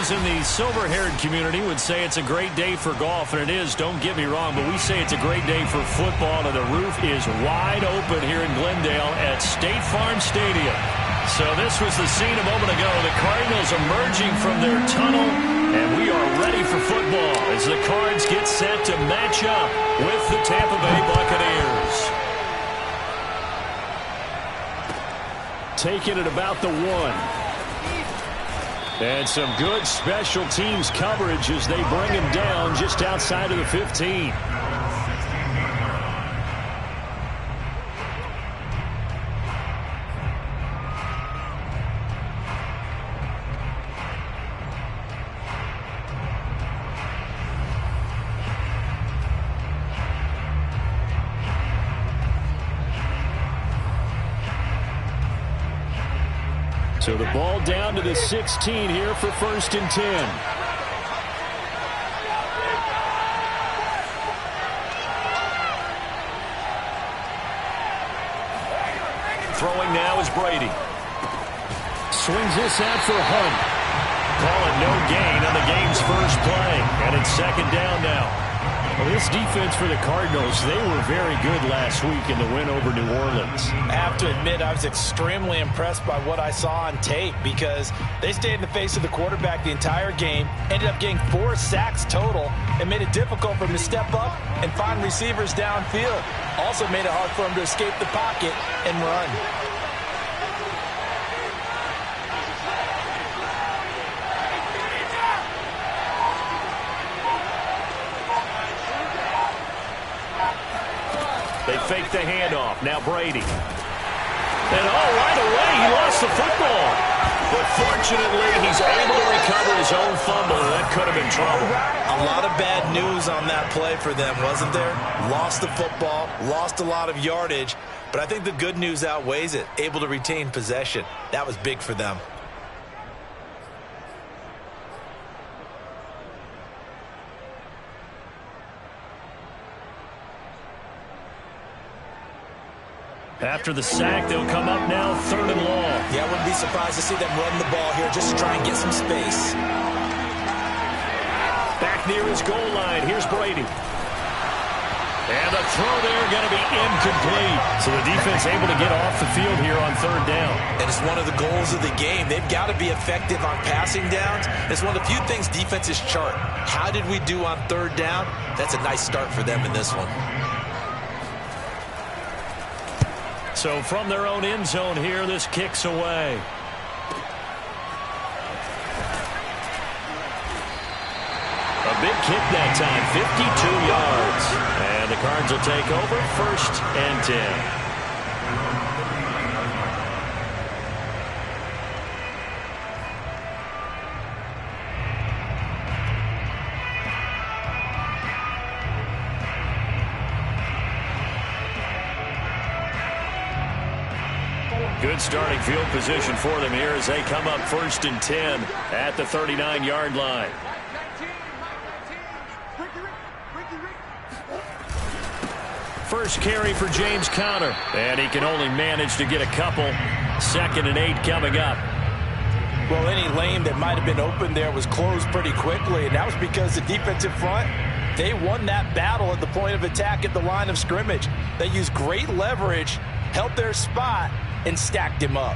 Those in the silver-haired community would say it's a great day for golf, and it is, don't get me wrong, but we say it's a great day for football, and the roof is wide open here in Glendale at State Farm Stadium. So this was the scene a moment ago. The Cardinals emerging from their tunnel, and we are ready for football as the Cards get set to match up with the Tampa Bay Buccaneers. Taking it about the 1. And some good special teams coverage as they bring him down just outside of the 15. So the ball down to the 16 here for 1st and 10. Throwing now is Brady. Swings this out for Hunt. Call it no gain on the game's first play. And it's 2nd down now. Well, this defense for the Cardinals, they were very good last week in the win over New Orleans. I have to admit, I was extremely impressed by what I saw on tape because they stayed in the face of the quarterback the entire game, ended up getting 4 sacks total, and made it difficult for him to step up and find receivers downfield. Also made it hard for him to escape the pocket and run. They fake the handoff. Now Brady. And right away, he lost the football. But fortunately, he's able to recover his own fumble. That could have been trouble. A lot of bad news on that play for them, wasn't there? Lost the football, lost a lot of yardage. But I think the good news outweighs it. Able to retain possession. That was big for them. After the sack, they'll come up now 3rd and long. Yeah, I wouldn't be surprised to see them run the ball here just to try and get some space. Back near his goal line. Here's Brady. And the throw there going to be incomplete. So the defense able to get off the field here on 3rd down. And it's one of the goals of the game. They've got to be effective on passing downs. It's one of the few things defenses chart. How did we do on 3rd down? That's a nice start for them in this one. So from their own end zone here, this kicks away. A big kick that time, 52 yards. And the Cards will take over 1st and 10. Good starting field position for them here as they come up 1st and 10 at the 39-yard line. First carry for James Conner, and he can only manage to get a couple. 2nd and 8 coming up. Well, any lane that might have been open there was closed pretty quickly, and that was because the defensive front, they won that battle at the point of attack at the line of scrimmage. They used great leverage, held their spot, and stacked him up.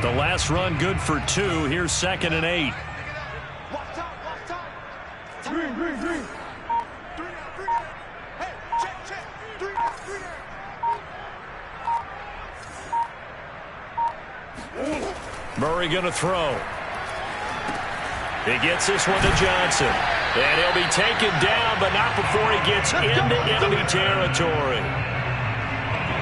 The last run good for 2. Here's 2nd and 8. Murray going to throw. He gets this one to Johnson. And he'll be taken down, but not before he gets into enemy territory.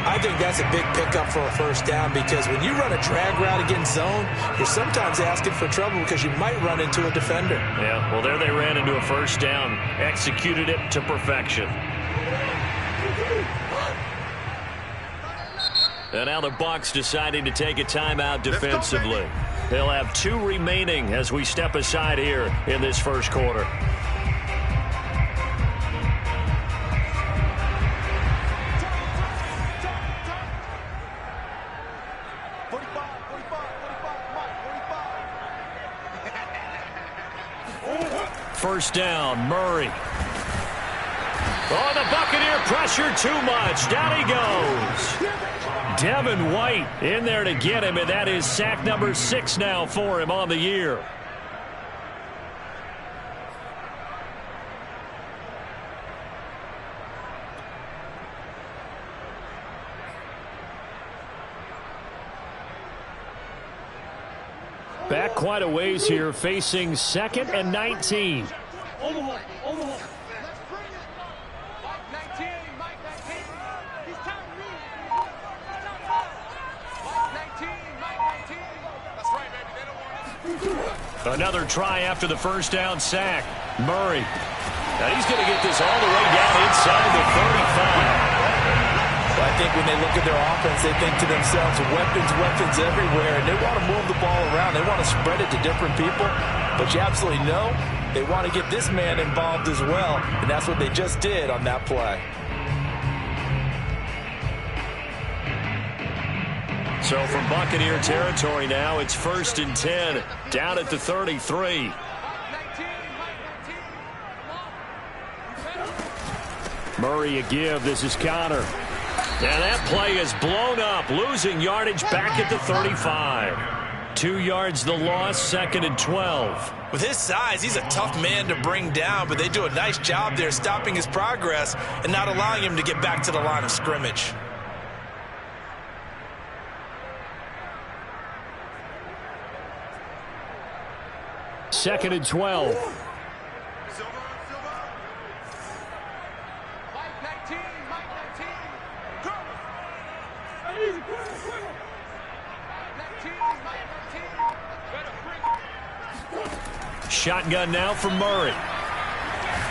I think that's a big pickup for a 1st down because when you run a drag route against zone, you're sometimes asking for trouble because you might run into a defender. Yeah, well, there they ran into a 1st down. Executed it to perfection. And now the Bucs deciding to take a timeout defensively. They'll have 2 remaining as we step aside here in this 1st quarter. first down. Murray. Oh, the Buccaneer pressure too much. Down he goes. Devin White in there to get him, and that is sack number 6 now for him on the year. Back quite a ways here, facing 2nd and 19. Another try after the first down sack. Murray. Now he's going to get this all the way down inside the 35. Well, I think when they look at their offense, they think to themselves, weapons everywhere, and they want to move the ball around. They want to spread it to different people, but you absolutely know they want to get this man involved as well, and that's what they just did on that play. So from Buccaneer territory now, it's 1st and 10, down at the 33. Murray a give. This is Connor. And that play is blown up, losing yardage back at the 35. 2 yards the loss, 2nd and 12. With his size, he's a tough man to bring down, but they do a nice job there stopping his progress and not allowing him to get back to the line of scrimmage. Second and 12. Shotgun now for Murray.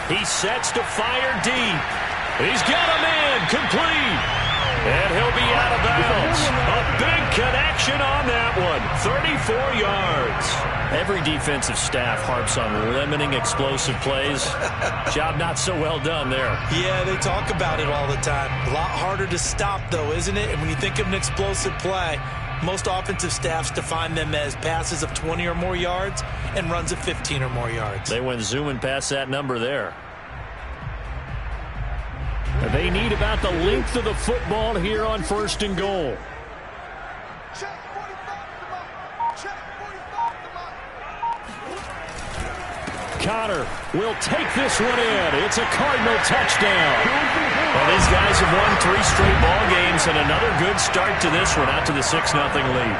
He sets to fire deep. He's got a man complete. And he'll be out of bounds. A big connection on that one. 34 yards. Every defensive staff harps on limiting explosive plays. Job not so well done there. Yeah, they talk about it all the time. A lot harder to stop, though, isn't it? And when you think of an explosive play, most offensive staffs define them as passes of 20 or more yards and runs of 15 or more yards. They went zooming past that number there. They need about the length of the football here on 1st and goal. Connor will take this one in. It's a Cardinal touchdown. Well, these guys have won 3 straight ball games and another good start to this one out to the 6-0 lead.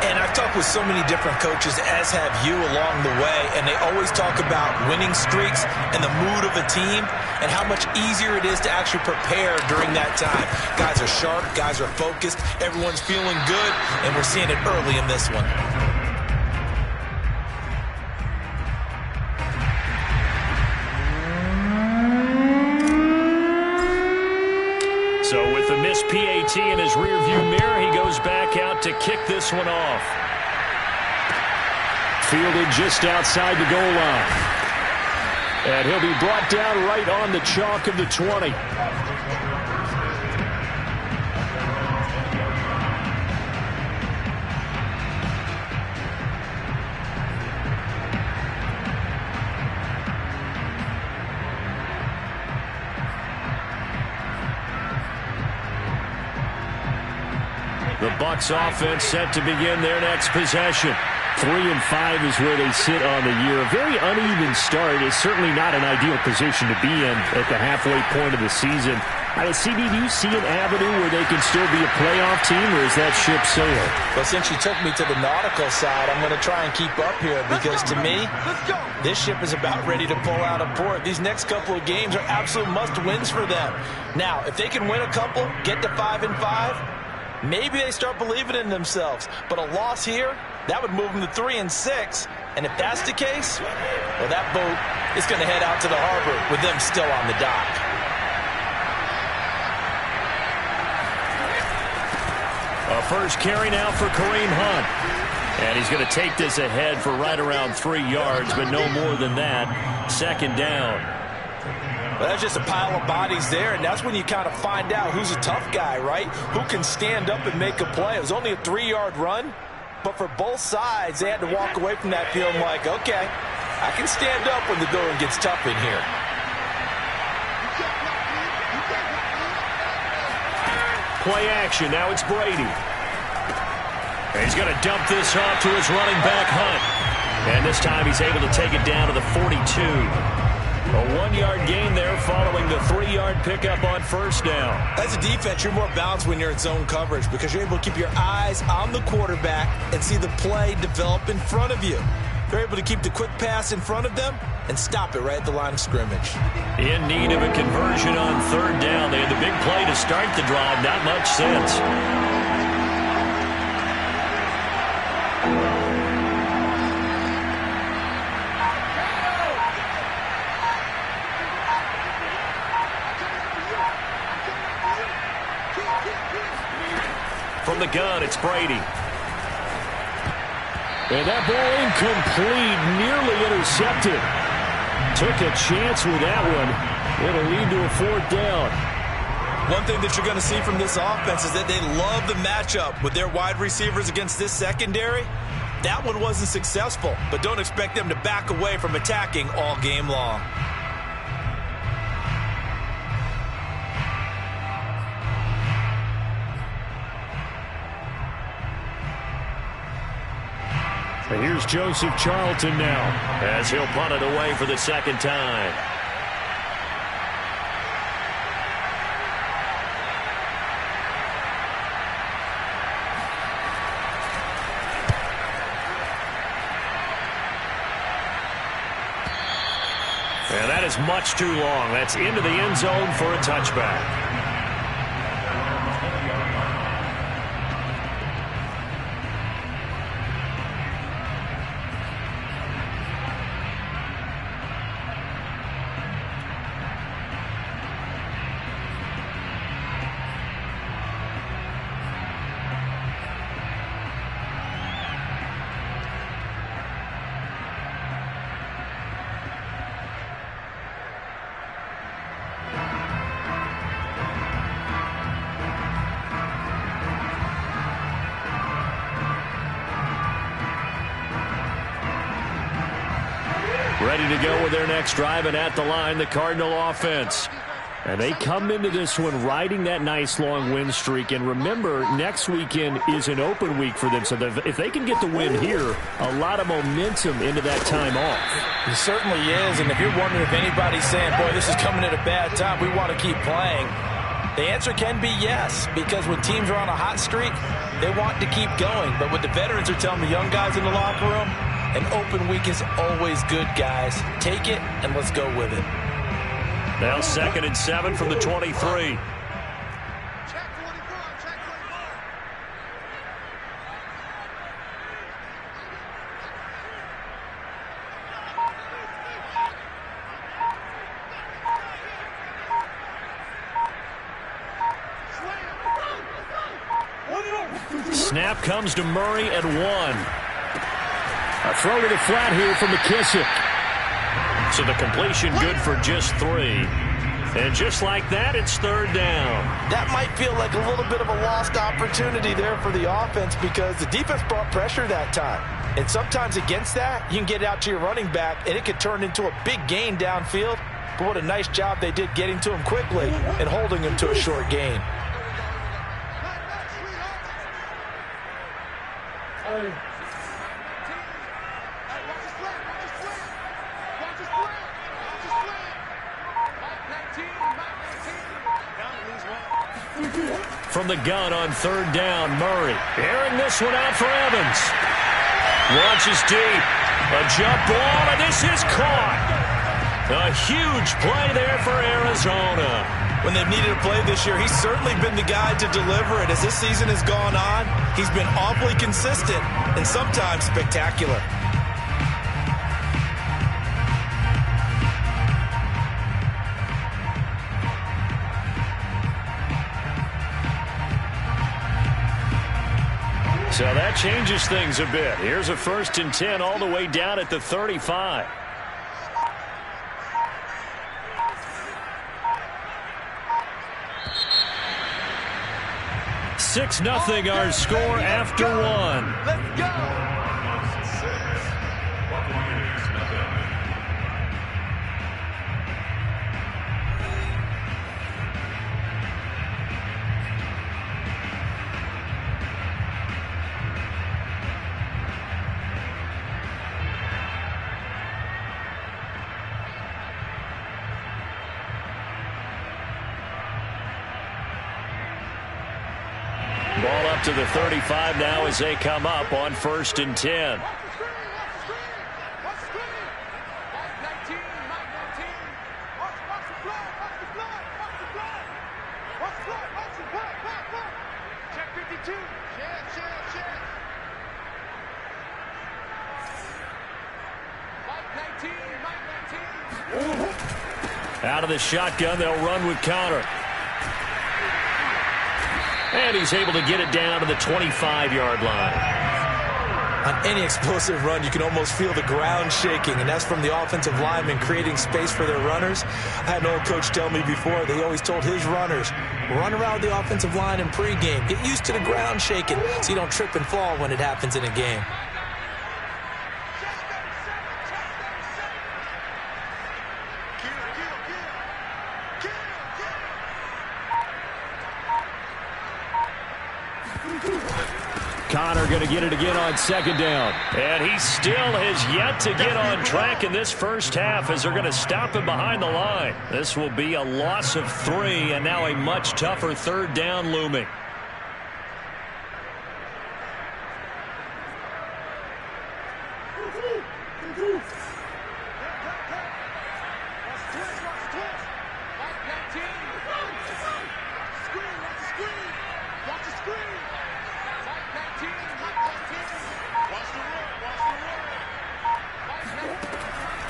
And I've talked with so many different coaches, as have you, along the way, and they always talk about winning streaks and the mood of a team and how much easier it is to actually prepare during that time. Guys are sharp, guys are focused, everyone's feeling good, and we're seeing it early in this one. So with the missed PAT in his rearview mirror, he goes back out to kick this one off. Fielded just outside the goal line. And he'll be brought down right on the chalk of the 20. The Bucs offense set to begin their next possession. 3-5 is where they sit on the year. A very uneven start is certainly not an ideal position to be in at the halfway point of the season. CB, do you see an avenue where they can still be a playoff team, or is that ship sailed? Well, since you took me to the nautical side, I'm going to try and keep up here because to me, this ship is about ready to pull out of port. These next couple of games are absolute must-wins for them. Now, if they can win a couple, get to 5-5, maybe they start believing in themselves. But a loss here, that would move them to 3-6. And if that's the case, well, that boat is going to head out to the harbor with them still on the dock. A first carry now for Kareem Hunt. And he's going to take this ahead for right around 3 yards, but no more than that. 2nd down. Well, that's just a pile of bodies there, and that's when you kind of find out who's a tough guy, right? Who can stand up and make a play. It was only a 3-yard run, but for both sides, they had to walk away from that feeling like, okay, I can stand up when the going gets tough in here. Play action. Now it's Brady. He's going to dump this off to his running back, Hunt. And this time he's able to take it down to the 42. A 1-yard gain there following the 3-yard pickup on first down. As a defense, you're more balanced when you're in zone coverage because you're able to keep your eyes on the quarterback and see the play develop in front of you. You're able to keep the quick pass in front of them and stop it right at the line of scrimmage. In need of a conversion on third down. They had the big play to start the drive. Not much sense. From the gun, it's Brady. And that ball incomplete, nearly intercepted. Took a chance with that one. It'll lead to a 4th down. One thing that you're going to see from this offense is that they love the matchup with their wide receivers against this secondary. That one wasn't successful, but don't expect them to back away from attacking all game long. And here's Joseph Charlton now as he'll punt it away for the second time. And that is much too long. That's into the end zone for a touchback. Ready to go with their next drive, and at the line, the Cardinal offense. And they come into this one riding that nice long win streak. And remember, next weekend is an open week for them. So if they can get the win here, a lot of momentum into that time off. It certainly is. And if you're wondering if anybody's saying, boy, this is coming at a bad time, we want to keep playing, the answer can be yes. Because when teams are on a hot streak, they want to keep going. But what the veterans are telling the young guys in the locker room, an open week is always good, guys. Take it, and let's go with it. Now 2nd and 7 from the 23. Snap comes to Murray at 1. A throw to the flat here from McKissick. So the completion good for just 3. And just like that, it's 3rd down. That might feel like a little bit of a lost opportunity there for the offense because the defense brought pressure that time. And sometimes against that, you can get out to your running back, and it could turn into a big gain downfield. But what a nice job they did getting to him quickly and holding him to a short gain. From the gun on 3rd down, Murray airing this one out for Evans. Launches deep. A jump ball, and this is caught. A huge play there for Arizona. When they've needed a play this year, he's certainly been the guy to deliver it. As this season has gone on, he's been awfully consistent and sometimes spectacular. So that changes things a bit. Here's a 1st and 10 all the way down at the 35. Six nothing our score after 1. Let's go. to the 35 now as they come up on 1st and 10. Out of the shotgun, they'll run with Connor. And he's able to get it down to the 25-yard line. On any explosive run, you can almost feel the ground shaking, and that's from the offensive linemen creating space for their runners. I had an old coach tell me before, they always told his runners, run around the offensive line in pregame. Get used to the ground shaking so you don't trip and fall when it happens in a game. Connor going to get it again on 2nd down. And he still has yet to get on track in this first half as they're going to stop him behind the line. This will be a loss of 3 and now a much tougher 3rd down looming.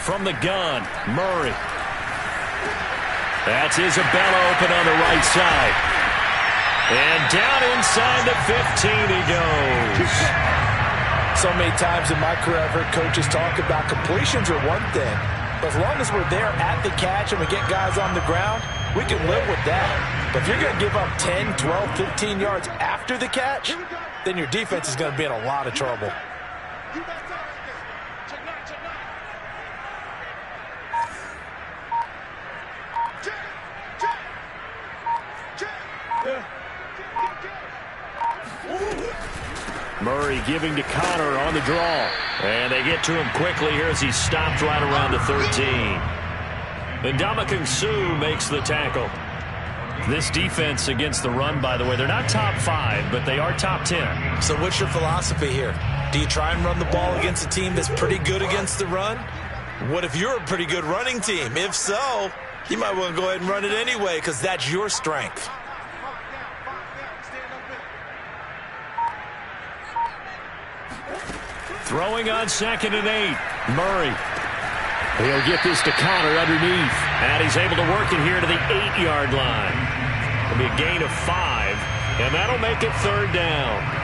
From the gun, Murray. That's Isabella open on the right side. And down inside the 15 he goes. So many times in my career I've heard coaches talk about completions are one thing. But as long as we're there at the catch and we get guys on the ground, we can live with that. But if you're going to give up 10, 12, 15 yards after the catch, then your defense is going to be in a lot of trouble. Murray giving to Connor on the draw. And they get to him quickly here as he stopped right around the 13. And Ndamukong Suh makes the tackle. This defense against the run, by the way, they're not top 5, but they are top 10. So what's your philosophy here? Do you try and run the ball against a team that's pretty good against the run? What if you're a pretty good running team? If so, you might want to go ahead and run it anyway because that's your strength. Throwing on 2nd and 8. Murray. He'll get this to Connor underneath. And he's able to work it here to the 8-yard line. It'll be a gain of 5. And that'll make it 3rd down.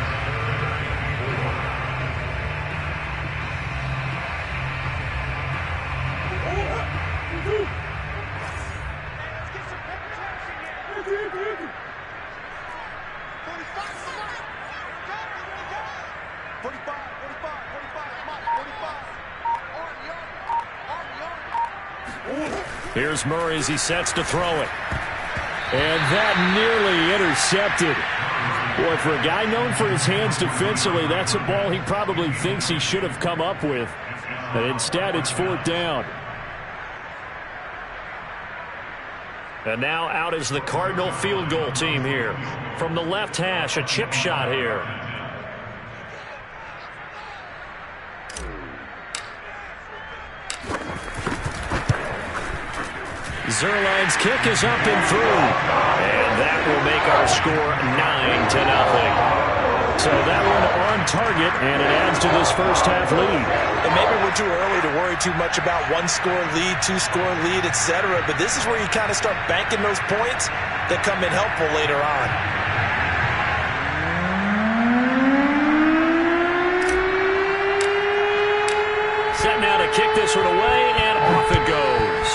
Here's Murray as he sets to throw it. And that nearly intercepted. Boy, for a guy known for his hands defensively, that's a ball he probably thinks he should have come up with. And instead, it's 4th down. And now out is the Cardinal field goal team here. From the left hash, a chip shot here. Zuerlein's kick is up and through. And that will make our score 9-0. So that one on target, and it adds to this first half lead. And maybe we're too early to worry too much about 1-score lead, 2-score lead, etc. But this is where you kind of start banking those points that come in helpful later on. Set now to kick this one away, and off it goes.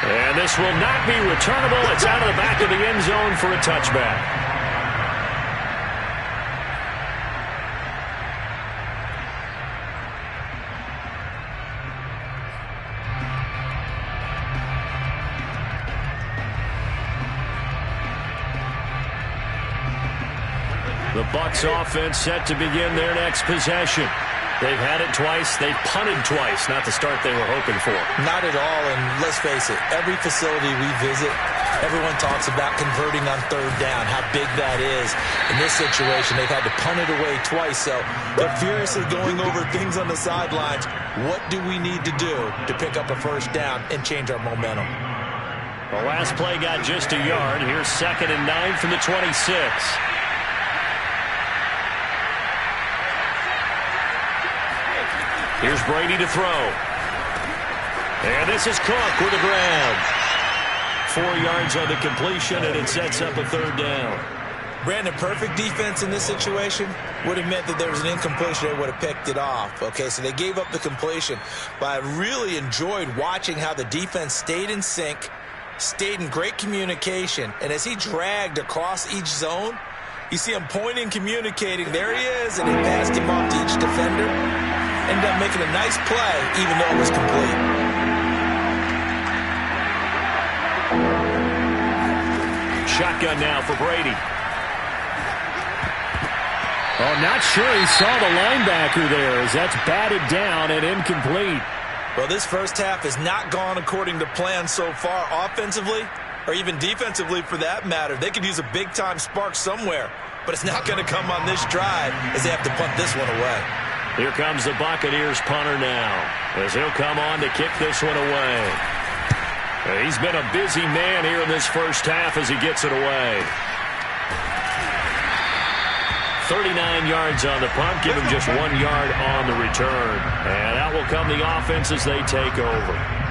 And this will not be returnable. It's out of the back of the end zone for a touchback. The Bucs offense set to begin their next possession. They've had it twice. They've punted twice. Not the start they were hoping for. Not at all, and let's face it, every facility we visit, everyone talks about converting on third down, how big that is. In this situation, they've had to punt it away twice, so they're furiously going over things on the sidelines. What do we need to do to pick up a first down and change our momentum? The last play got just a yard. Here's 2nd and 9 from the 26. Here's Brady to throw. And this is Cook with the grab. 4 yards on the completion, and it sets up a 3rd down. Brandon, perfect defense in this situation would have meant that there was an incompletion. They would have picked it off. Okay, so they gave up the completion. But I really enjoyed watching how the defense stayed in sync, stayed in great communication, and as he dragged across each zone, you see him pointing, communicating. There he is, and he passed him off to each defender. Ended up making a nice play, even though it was complete. Shotgun now for Brady. Oh, not sure he saw the linebacker there, as that's batted down and incomplete. Well, this first half has not gone according to plan so far offensively, or even defensively for that matter. They could use a big-time spark somewhere, but it's not going to come on this drive as they have to punt this one away. Here comes the Buccaneers punter now, as he'll come on to kick this one away. He's been a busy man here in this first half as he gets it away. 39 yards on the punt, give him just 1 yard on the return. And out will come the offense as they take over.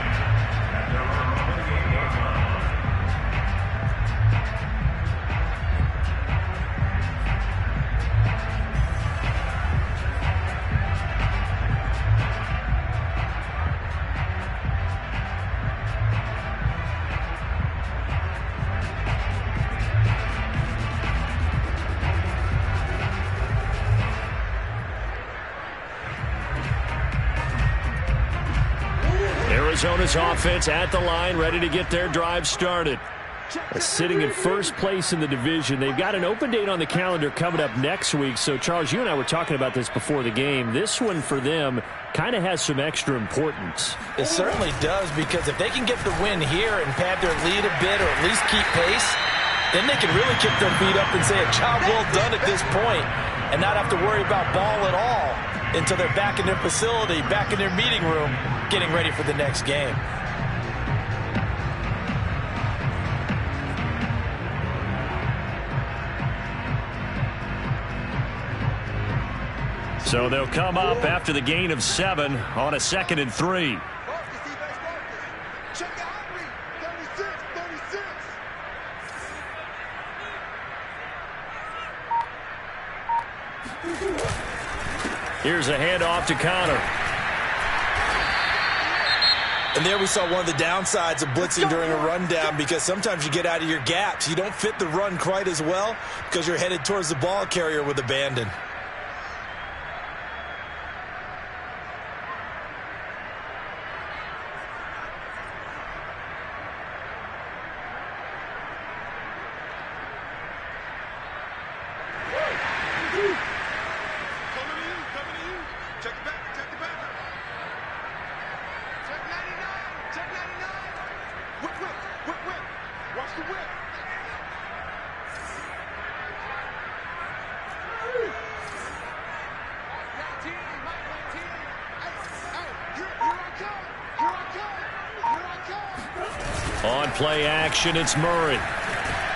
Arizona's offense at the line, ready to get their drive started. Sitting in first place in the division. They've got an open date on the calendar coming up next week. So, Charles, you and I were talking about this before the game. This one for them kind of has some extra importance. It certainly does, because if they can get the win here and pad their lead a bit, or at least keep pace, then they can really kick their feet up and say a job well done at this point and not have to worry about ball at all until they're back in their facility, back in their meeting room, getting ready for the next game. So they'll come up after the gain of 7 on a 2nd and 3. Here's a handoff to Connor. And there we saw one of the downsides of blitzing during a rundown, because sometimes you get out of your gaps. You don't fit the run quite as well because you're headed towards the ball carrier with abandon. On play action, it's Murray.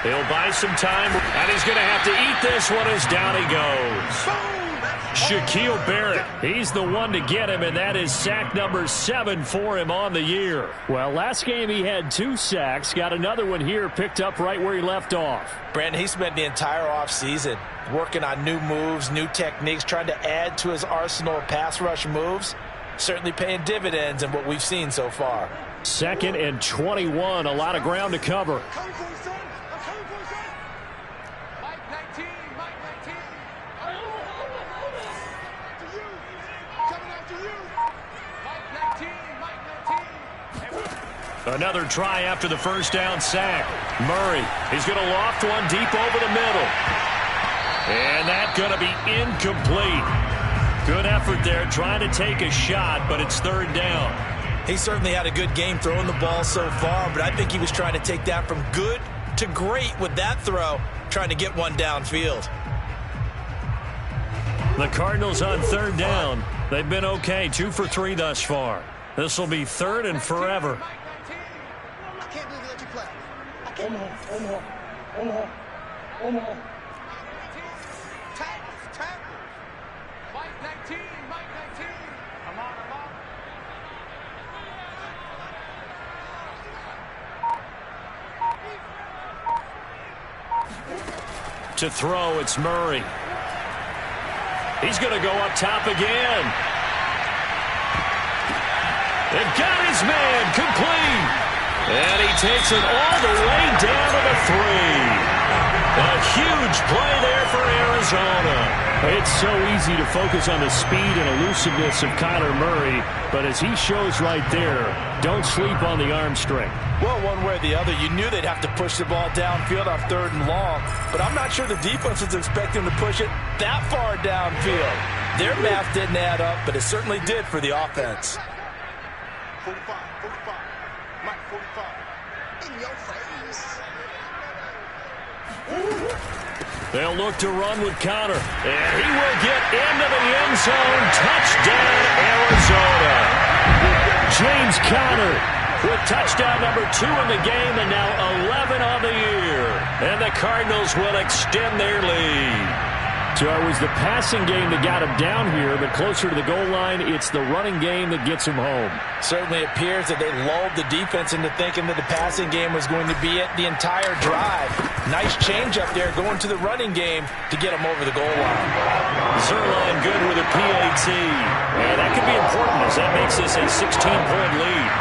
He'll buy some time, and he's going to have to eat this one as down he goes. Shaquille Barrett, he's the one to get him, and that is sack number 7 for him on the year. Well, last game he had 2 sacks. Got another one here, picked up right where he left off. Brandon, he spent the entire offseason working on new moves, new techniques, trying to add to his arsenal of pass rush moves. Certainly paying dividends in what we've seen so far. 2nd and 21, a lot of ground to cover. Another try after the first down sack. Murray, he's going to loft one deep over the middle. And that's going to be incomplete. Good effort there, trying to take a shot, but it's third down. He certainly had a good game throwing the ball so far, but I think he was trying to take that from good to great with that throw, trying to get one downfield. The Cardinals on third down. They've been okay, 2 for 3 thus far. This will be third and forever. I can't believe you let you play. I can't. Tackle. Mike 19. I'm on. To throw, it's Murray. He's going to go up top again. They've got his man complete. And he takes it all the way down to the 3. A huge play there for Arizona. It's so easy to focus on the speed and elusiveness of Kyler Murray, but as he shows right there, don't sleep on the arm strength. Well, one way or the other, you knew they'd have to push the ball downfield on third and long, but I'm not sure the defense was expecting to push it that far downfield. Their math didn't add up, but it certainly did for the offense. 45. Mike 45. In your face. They'll look to run with Conner. And he will get into the end zone. Touchdown, Arizona. James Conner with touchdown number 2 in the game and now 11 on the year. And the Cardinals will extend their lead. So it was the passing game that got him down here, but closer to the goal line, it's the running game that gets him home. Certainly appears that they lulled the defense into thinking that the passing game was going to be it the entire drive. Nice change up there going to the running game to get him over the goal line. Zerline good with a PAT. And that could be important as that makes this a 16-point lead.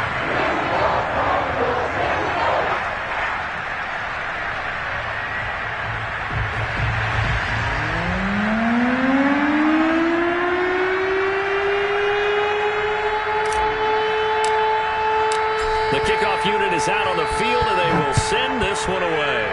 The kickoff unit is out on the field, and they will send this one away.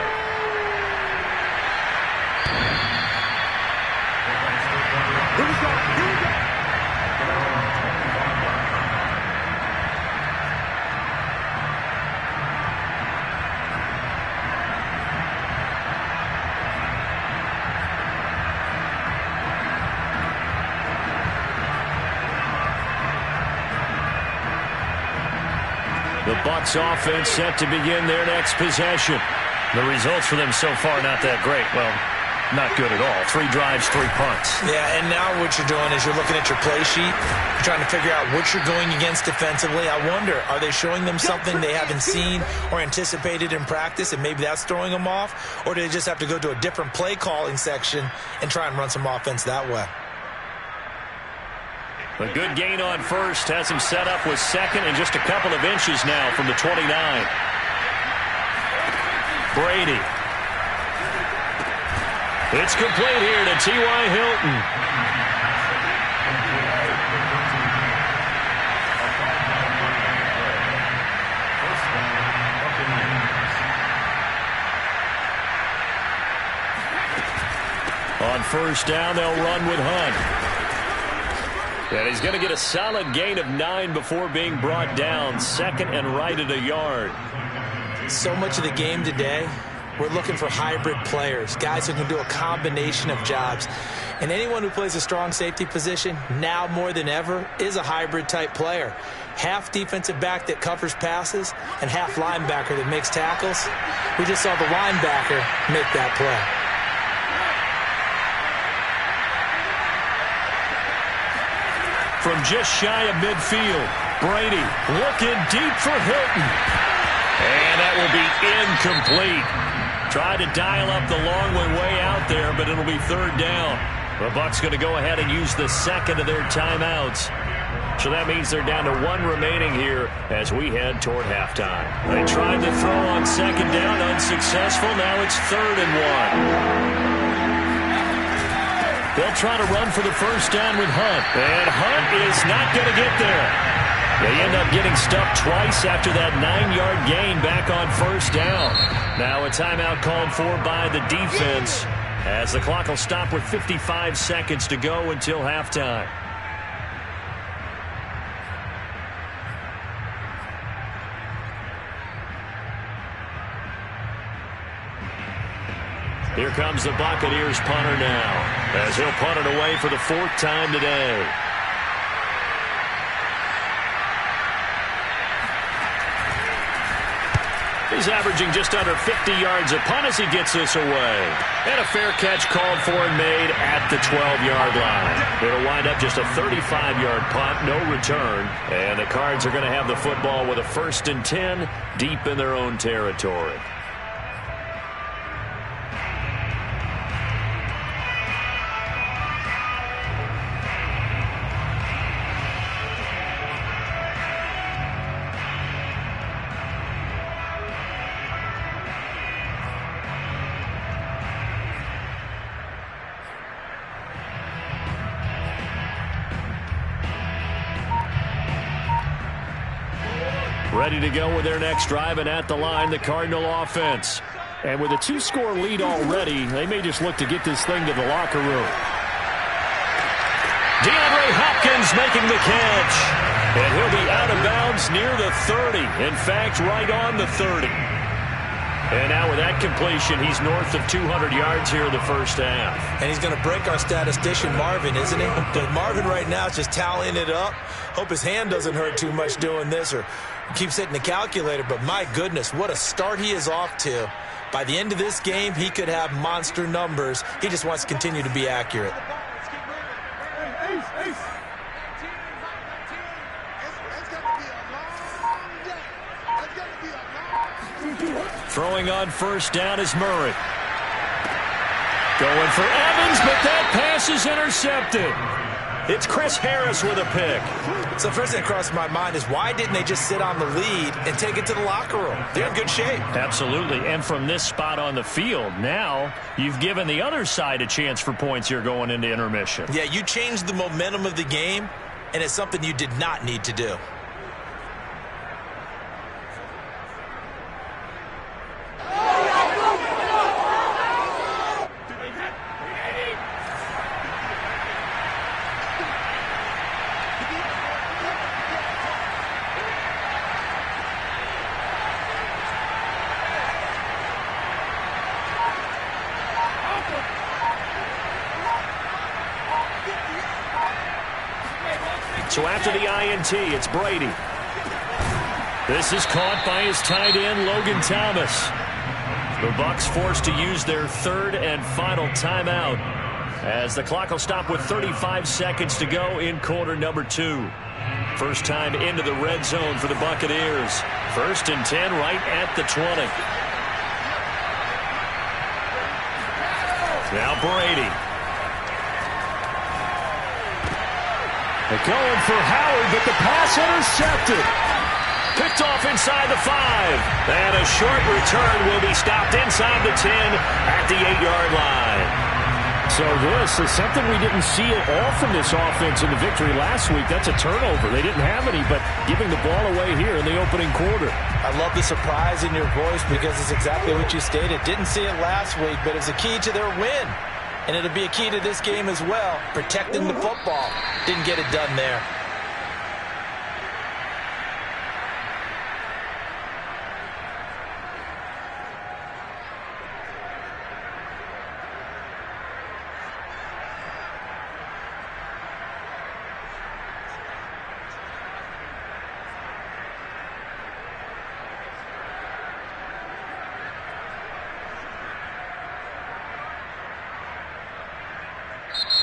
The Bucs offense set to begin their next possession. The results for them so far not that great. Well, not good at all. 3 drives, 3 punts. Yeah, and now what you're doing is you're looking at your play sheet. You're trying to figure out what you're going against defensively. I wonder, are they showing them something they haven't seen or anticipated in practice, and maybe that's throwing them off? Or do they just have to go to a different play calling section and try and run some offense that way? A good gain on first has him set up with second and just a couple of inches now from the 29. Brady. It's complete here to T.Y. Hilton. On first down, they'll run with Hunt. And he's going to get a solid gain of 9 before being brought down. Second and right at a yard. So much of the game today, we're looking for hybrid players, guys who can do a combination of jobs. And anyone who plays a strong safety position, now more than ever, is a hybrid-type player. Half defensive back that covers passes and half linebacker that makes tackles. We just saw the linebacker make that play. From just shy of midfield, Brady looking deep for Hilton. And that will be incomplete. Tried to dial up the long way out there, but it'll be third down. The Bucs going to go ahead and use the second of their timeouts. So that means they're down to 1 remaining here as we head toward halftime. They tried to throw on second down, unsuccessful. Now it's third and 1. They'll try to run for the first down with Hunt. And Hunt is not going to get there. They end up getting stuffed twice after that 9-yard gain back on first down. Now a timeout called for by the defense as the clock will stop with 55 seconds to go until halftime. Here comes the Buccaneers punter now, as he'll punt it away for the 4th time today. He's averaging just under 50 yards a punt as he gets this away. And a fair catch called for and made at the 12-yard line. It'll wind up just a 35-yard punt, no return. And the Cards are going to have the football with a 1st and 10 deep in their own territory. Ready to go with their next drive, and at the line, the Cardinal offense. And with a 2-score lead already, they may just look to get this thing to the locker room. DeAndre Hopkins making the catch. And he'll be out of bounds near the 30. In fact, right on the 30. And now with that completion, he's north of 200 yards here in the first half. And he's going to break our statistician Marvin, isn't he? But Marvin right now is just tallying it up. Hope his hand doesn't hurt too much doing this, or keeps hitting the calculator. But my goodness, what a start he is off to. By the end of this game, he could have monster numbers. He just wants to continue to be accurate. Throwing on first down is Murray. Going for Evans, but that pass is intercepted. It's Chris Harris with a pick. So first thing that crossed my mind is, why didn't they just sit on the lead and take it to the locker room? They're in good shape. Absolutely. And from this spot on the field, now you've given the other side a chance for points here going into intermission. Yeah, you changed the momentum of the game, and it's something you did not need to do. So after the INT, it's Brady. This is caught by his tight end, Logan Thomas. The Bucs forced to use their 3rd and final timeout, as the clock will stop with 35 seconds to go in quarter number 2. First time into the red zone for the Buccaneers. 1st and 10 right at the 20. Now Brady. They're going for Howard, but the pass intercepted. Picked off inside the 5. And a short return will be stopped inside the 10 at the 8-yard line. So this is something we didn't see at all from this offense in the victory last week. That's a turnover. They didn't have any, but giving the ball away here in the opening quarter. I love the surprise in your voice, because it's exactly what you stated. Didn't see it last week, but it's a key to their win. And it'll be a key to this game as well, protecting the football. Didn't get it done there.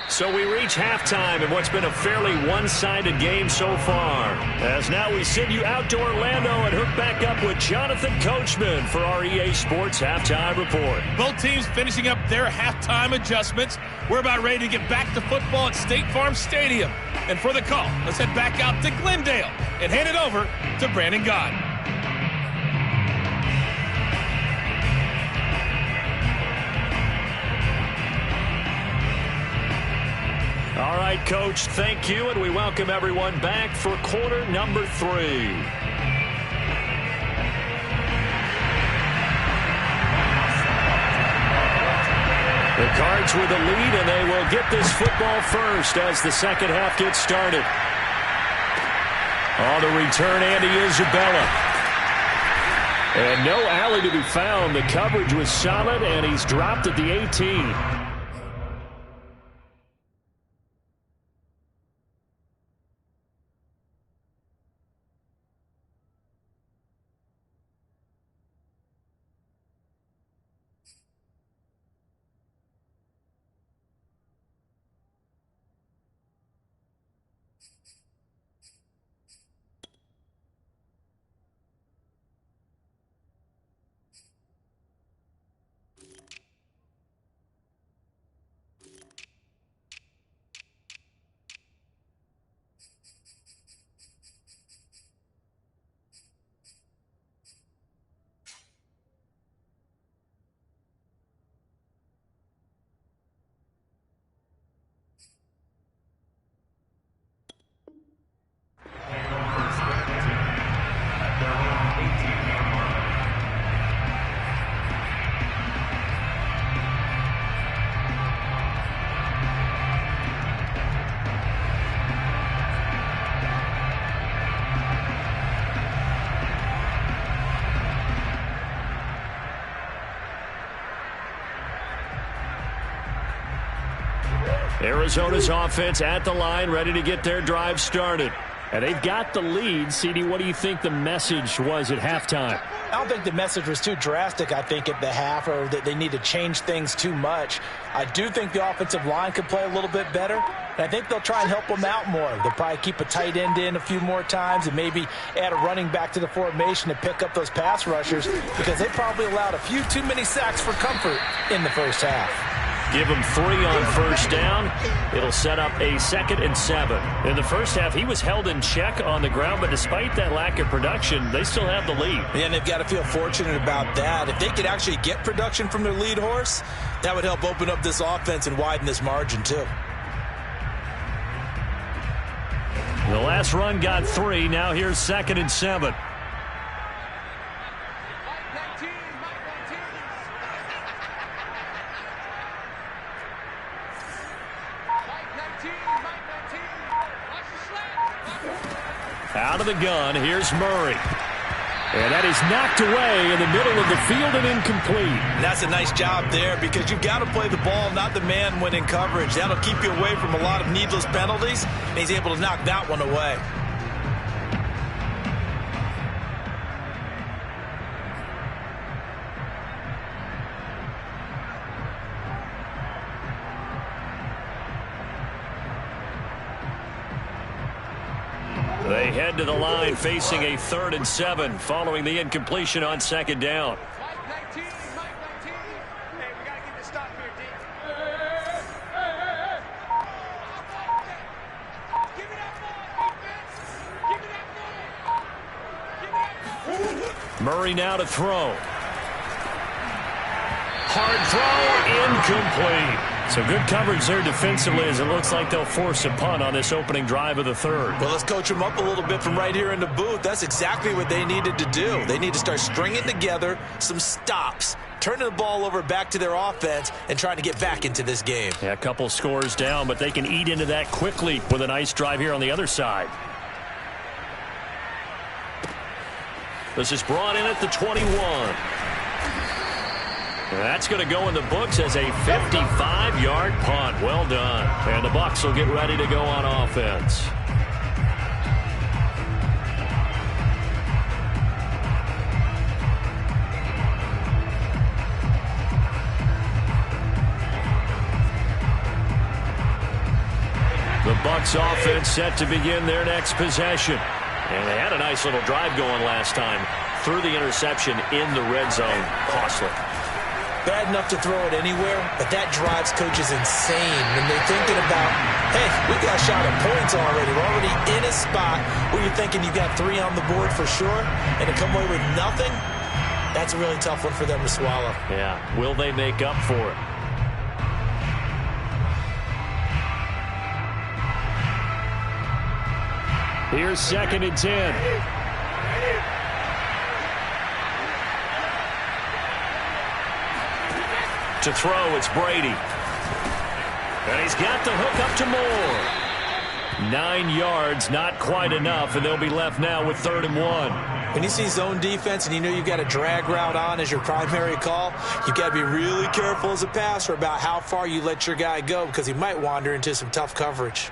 So we reach halftime in what's been a fairly one-sided game so far. As now we send you out to Orlando and hook back up with Jonathan Coachman for our EA Sports Halftime Report. Both teams finishing up their halftime adjustments. We're about ready to get back to football at State Farm Stadium. And for the call, let's head back out to Glendale and hand it over to Brandon Gott. All right, Coach, thank you, and we welcome everyone back for quarter number 3. The Cards with the lead, and they will get this football first as the second half gets started. On the return, Andy Isabella. And no alley to be found. The coverage was solid, and he's dropped at the 18. Arizona's offense at the line, ready to get their drive started. And they've got the lead. CD, what do you think the message was at halftime? I don't think the message was too drastic, I think, at the half, or that they need to change things too much. I do think the offensive line could play a little bit better, and I think they'll try and help them out more. They'll probably keep a tight end in a few more times and maybe add a running back to the formation to pick up those pass rushers, because they probably allowed a few too many sacks for comfort in the first half. Give him 3 on first down. It'll set up a 2nd and 7. In the first half, he was held in check on the ground, but despite that lack of production, they still have the lead. Yeah, and they've got to feel fortunate about that. If they could actually get production from their lead horse, that would help open up this offense and widen this margin too. The last run got 3. Now here's 2nd and 7. Out of the gun, here's Murray. And that is knocked away in the middle of the field and incomplete. And that's a nice job there, because you've got to play the ball, not the man when in coverage. That'll keep you away from a lot of needless penalties, and he's able to knock that one away. They head to the line facing a 3rd and 7 following the incompletion on 2nd down. Murray now to throw. Hard throw, incomplete. So good coverage there defensively, as it looks like they'll force a punt on this opening drive of the 3rd. Well, let's coach them up a little bit from right here in the booth. That's exactly what they needed to do. They need to start stringing together some stops, turning the ball over back to their offense, and trying to get back into this game. Yeah, a couple scores down, but they can eat into that quickly with a nice drive here on the other side. This is brought in at the 21. That's going to go in the books as a 55-yard punt. Well done. And the Bucs will get ready to go on offense. The Bucs offense set to begin their next possession. And they had a nice little drive going last time. Threw the interception in the red zone. Costly. Bad enough to throw it anywhere, but that drives coaches insane when they're thinking about, hey, we got a shot at points already. We're already in a spot where you're thinking you got 3 on the board for sure, and to come away with nothing, that's a really tough one for them to swallow. Yeah, will they make up for it? Here's 2nd and 10. To throw, it's Brady. And he's got the hook up to Moore. 9 yards, not quite enough, and they'll be left now with 3rd and 1. When you see zone defense and you know you've got a drag route on as your primary call, you've got to be really careful as a passer about how far you let your guy go because he might wander into some tough coverage.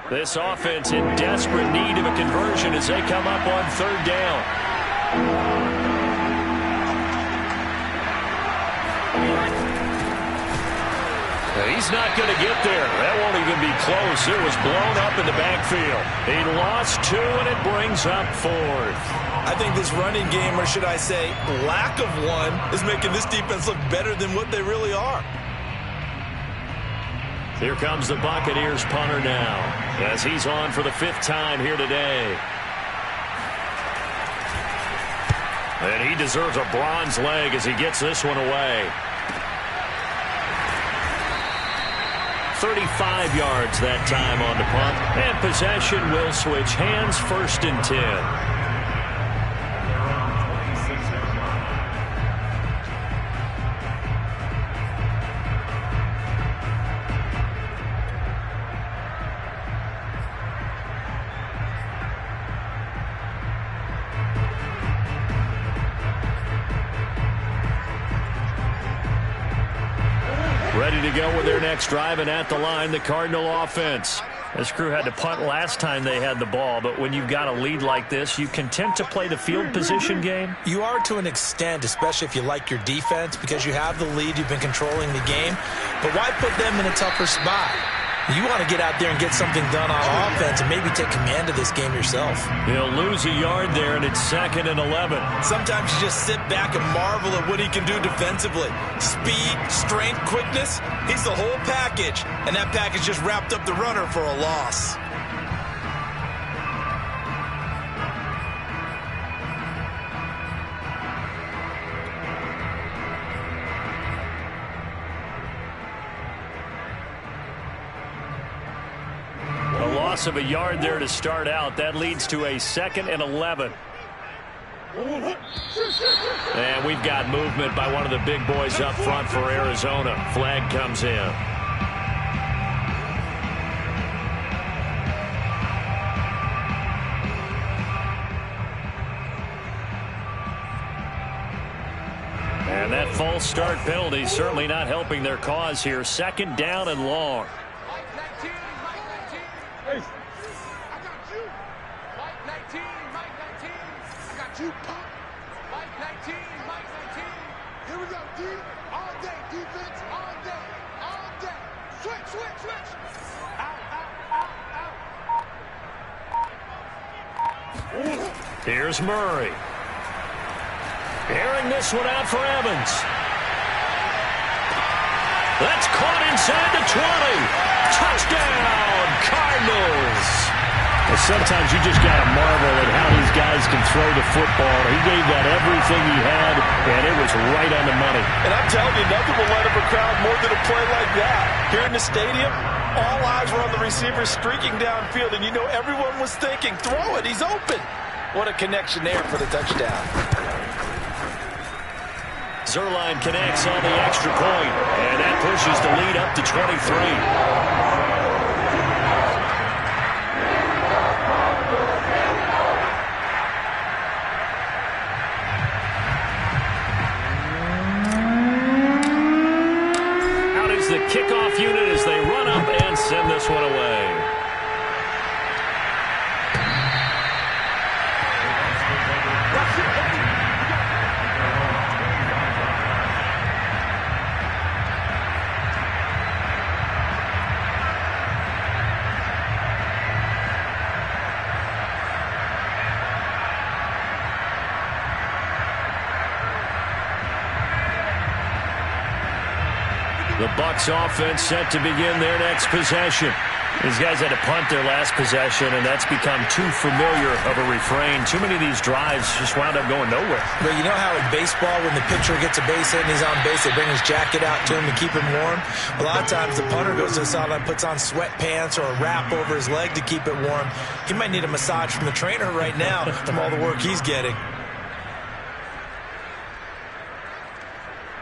This offense in desperate need of a conversion as they come up on 3rd down. He's not going to get there. That won't even be close. It was blown up in the backfield. He lost 2, and it brings up 4th. I think this running game, or should I say lack of one, is making this defense look better than what they really are. Here comes the Buccaneers punter now as he's on for the 5th time here today. And he deserves a bronze leg as he gets this one away. 35 yards that time on the punt. And possession will switch hands, 1st and 10. Ready to go with their next drive, and at the line, the Cardinal offense. This crew had to punt last time they had the ball, but when you've got a lead like this, you content to play the field position game? You are to an extent, especially if you like your defense, because you have the lead, you've been controlling the game. But why put them in a tougher spot? You want to get out there and get something done on offense and maybe take command of this game yourself. He'll lose a yard there, and it's 2nd and 11. Sometimes you just sit back and marvel at what he can do defensively. Speed, strength, quickness, he's the whole package. And that package just wrapped up the runner for a loss. Loss of a yard there to start out. That leads to a 2nd and 11. And we've got movement by one of the big boys up front for Arizona. Flag comes in. And that false start penalty certainly not helping their cause here. 2nd down and long. Here's Murray. Airing this one out for Evans. That's caught inside the 20. Touchdown, Cardinals. Well, sometimes you just got to marvel at how these guys can throw the football. He gave that everything he had, and it was right on the money. And I'm telling you, nothing will light up a crowd more than a play like that. Here in the stadium, all eyes were on the receiver streaking downfield, and you know everyone was thinking, throw it, he's open. What a connection there for the touchdown. Zerline connects on the extra point, and that pushes the lead up to 23. The kickoff unit as they run up and send this one away. The Bucs offense set to begin their next possession. These guys had to punt their last possession, and that's become too familiar of a refrain. Too many of these drives just wound up going nowhere. But you know how in baseball, when the pitcher gets a base hit and he's on base, they bring his jacket out to him to keep him warm? A lot of times the punter goes to the sideline, puts on sweatpants or a wrap over his leg to keep it warm. He might need a massage from the trainer right now from all the work he's getting.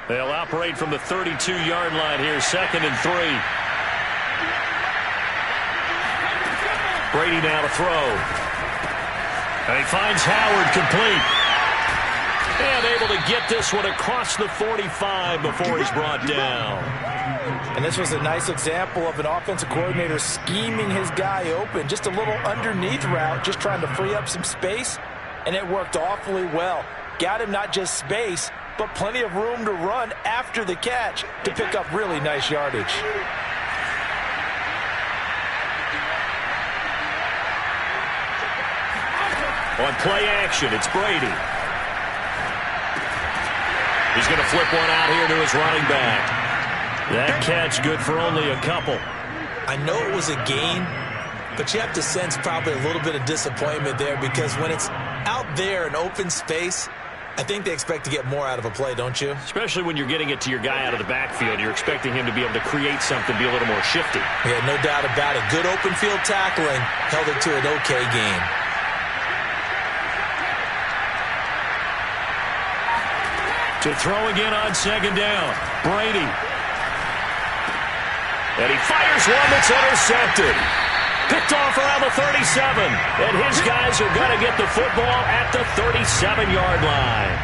They'll operate from the 32-yard line here, 2nd and 3. Brady now to throw. And he finds Howard complete. And able to get this one across the 45 before he's brought down. And this was a nice example of an offensive coordinator scheming his guy open. Just a little underneath route, just trying to free up some space. And it worked awfully well. Got him not just space, but plenty of room to run after the catch to pick up really nice yardage. On play action, it's Brady. He's going to flip one out here to his running back. That catch good for only a couple. I know it was a gain, but you have to sense probably a little bit of disappointment there because when it's out there in open space, I think they expect to get more out of a play, don't you? Especially when you're getting it to your guy out of the backfield. You're expecting him to be able to create something, be a little more shifty. Yeah, no doubt about it. Good open field tackling held it to an okay gain. To throw again on second down. Brady. And he fires one that's intercepted. Picked off around the 37. And his guys are going to get the football at the 37-yard line.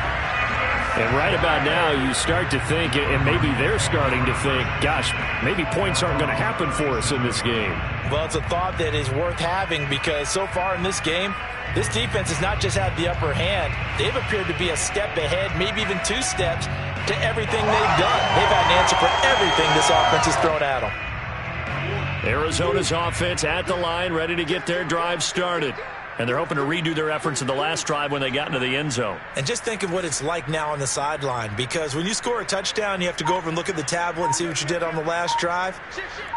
And right about now, you start to think, and maybe they're starting to think, gosh, maybe points aren't going to happen for us in this game. Well, it's a thought that is worth having because so far in this game, this defense has not just had the upper hand. They've appeared to be a step ahead, maybe even 2 steps to everything they've done. They've had an answer for everything this offense has thrown at them. Arizona's offense at the line, ready to get their drive started. And they're hoping to redo their efforts in the last drive when they got into the end zone. And just think of what it's like now on the sideline, because when you score a touchdown, you have to go over and look at the tablet and see what you did on the last drive.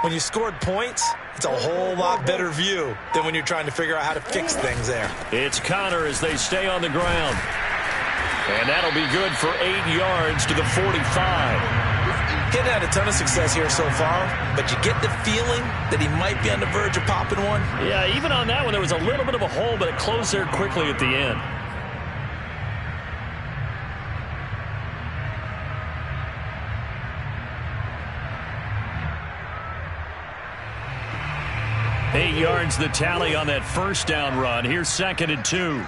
When you scored points, it's a whole lot better view than when you're trying to figure out how to fix things there. It's Connor as they stay on the ground. And that'll be good for 8 yards to the 45. Getting had a ton of success here so far, but you get the feeling that he might be on the verge of popping one. Yeah, even on that one, there was a little bit of a hole, but it closed there quickly at the end. Eight yards the tally on that first down run. Here's 2nd and 2.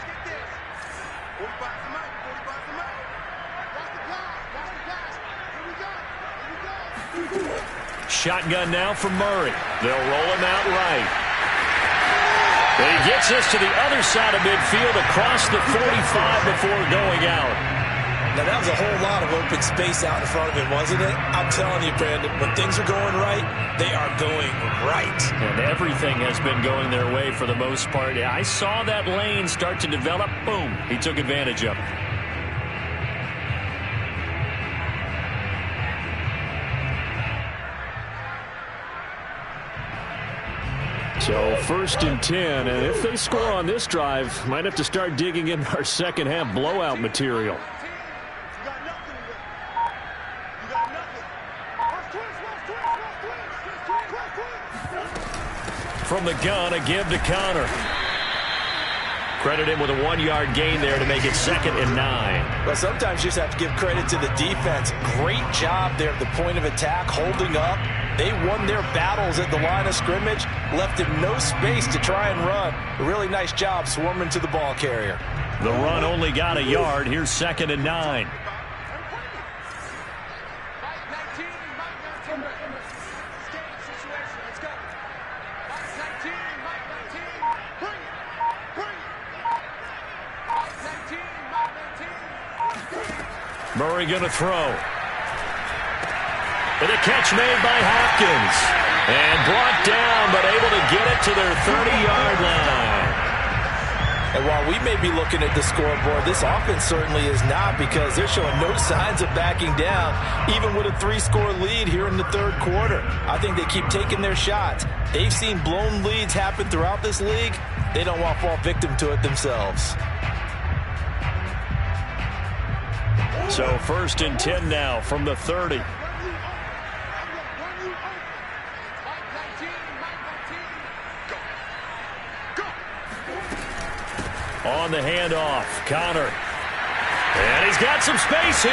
Shotgun now for Murray. They'll roll him out right. And he gets this to the other side of midfield across the 45 before going out. Now, that was a whole lot of open space out in front of him, wasn't it? I'm telling you, Brandon, when things are going right, they are going right. And everything has been going their way for the most part. I saw that lane start to develop. Boom. He took advantage of it. So 1st and 10, and if they score on this drive, might have to start digging in our second half blowout material. From the gun, a give to Connor. Credit him with a 1-yard gain there to make it 2nd and 9. Well, sometimes you just have to give credit to the defense. Great job there at the point of attack, holding up. They won their battles at the line of scrimmage, left him no space to try and run. A really nice job swarming to the ball carrier. The run only got a yard. Here's 2nd and 9. Murray going to throw. And a catch made by Hopkins. And brought down, but able to get it to their 30-yard line. And while we may be looking at the scoreboard, this offense certainly is not, because they're showing no signs of backing down, even with a 3-score lead here in the third quarter. I think they keep taking their shots. They've seen blown leads happen throughout this league. They don't want to fall victim to it themselves. So 1st and 10 now from the 30. On the handoff, Connor. And he's got some space here.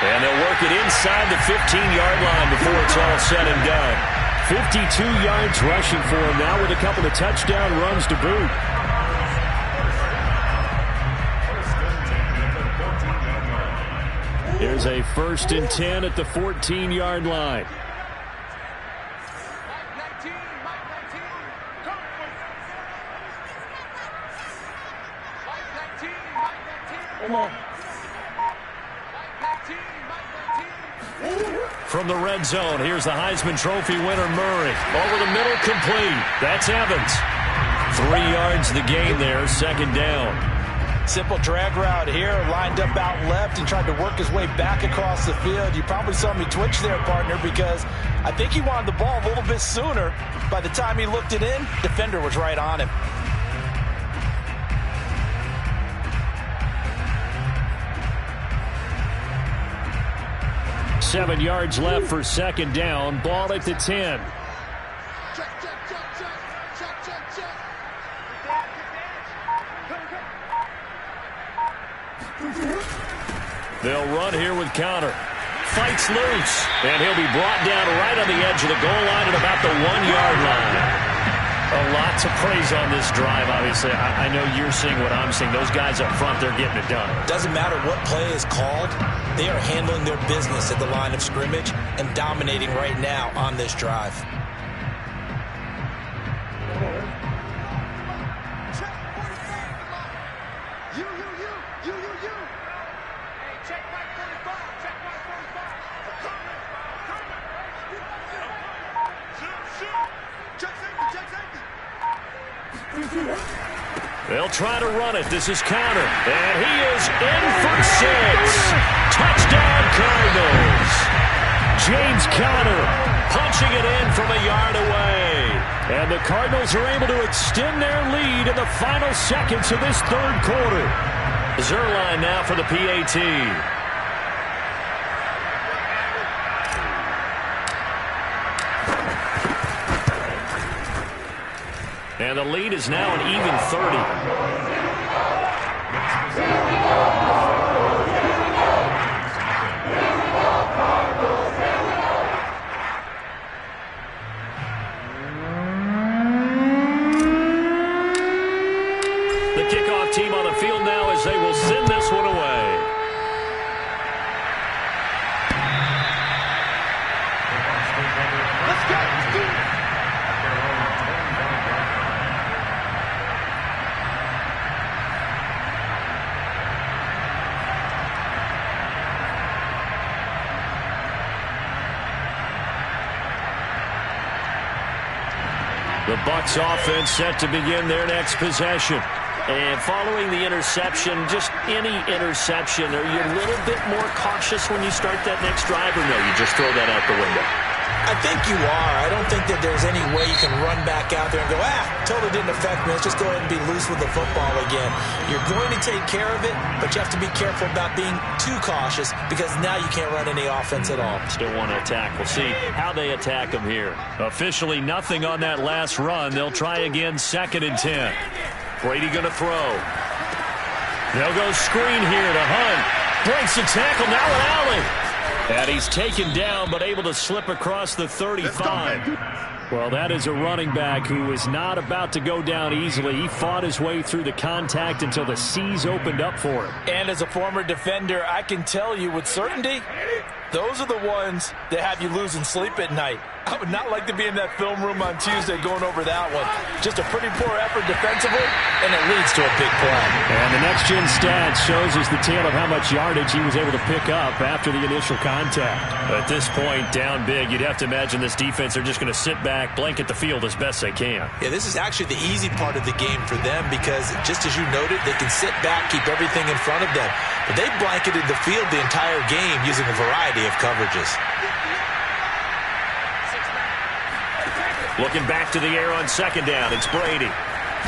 And they'll work it inside the 15-yard line before it's all said and done. 52 yards rushing for him now with a couple of touchdown runs to boot. Here's a 1st and 10 at the 14-yard line. From the red zone, here's the Heisman Trophy winner, Murray. Over the middle, complete. That's Evans. 3 yards the gain there, 2nd down. Simple drag route here, lined up out left and tried to work his way back across the field. You probably saw me twitch there, partner, because I think he wanted the ball a little bit sooner. By the time he looked it in, defender was right on him. Seven yards left for 2nd down. Ball at the 10. They'll run here with counter. Fights loose. And he'll be brought down right on the edge of the goal line at about the 1-yard line. A lot to praise on this drive, obviously. I know you're seeing what I'm seeing. Those guys up front, they're getting it done. Doesn't matter what play is called. They are handling their business at the line of scrimmage and dominating right now on this drive. They'll try to run it. This is counter. And he is in for 6. Touchdown, Cardinals. James Conner punching it in from a yard away. And the Cardinals are able to extend their lead in the final seconds of this 3rd quarter. Zerline now for the PAT. And the lead is now an even 30. The kickoff team on the field now as they will send this one away. Let's go. The Bucs offense set to begin their next possession. And following the interception, just any interception, are you a little bit more cautious when you start that next drive, or no, you just throw that out the window? I think you are. I don't think that there's any way you can run back out there and go, totally didn't affect me. Let's just go ahead and be loose with the football again. You're going to take care of it, but you have to be careful about being too cautious because now you can't run any offense at all. Still want to attack. We'll see how they attack them here. Officially nothing on that last run. They'll try again, 2nd and 10. Brady going to throw. They'll go screen here to Hunt. Breaks the tackle, now an alley. And he's taken down, but able to slip across the 35. Well, that is a running back who is not about to go down easily. He fought his way through the contact until the seas opened up for him. And as a former defender, I can tell you with certainty, those are the ones that have you losing sleep at night. I would not like to be in that film room on Tuesday going over that one. Just a pretty poor effort defensively, and it leads to a big play. And the next-gen stats shows us the tale of how much yardage he was able to pick up after the initial contact. At this point, down big, you'd have to imagine this defense are just going to sit back, blanket the field as best they can. Yeah, this is actually the easy part of the game for them because, just as you noted, they can sit back, keep everything in front of them. But they blanketed the field the entire game using a variety of coverages. Looking back to the air on 2nd down, it's Brady.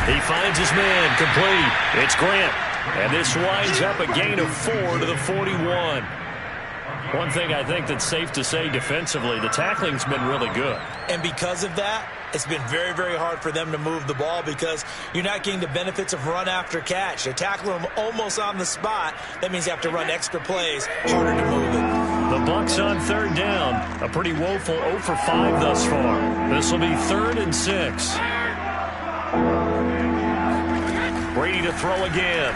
He finds his man, complete. It's Grant. And this winds up a gain of 4 to the 41. One thing I think that's safe to say defensively, the tackling's been really good. And because of that, it's been very, very hard for them to move the ball because you're not getting the benefits of run after catch. They tackle them almost on the spot. That means you have to run extra plays, harder to move it. The Bucs on 3rd down. A pretty woeful 0 for 5 thus far. This will be 3rd and 6. Brady to throw again.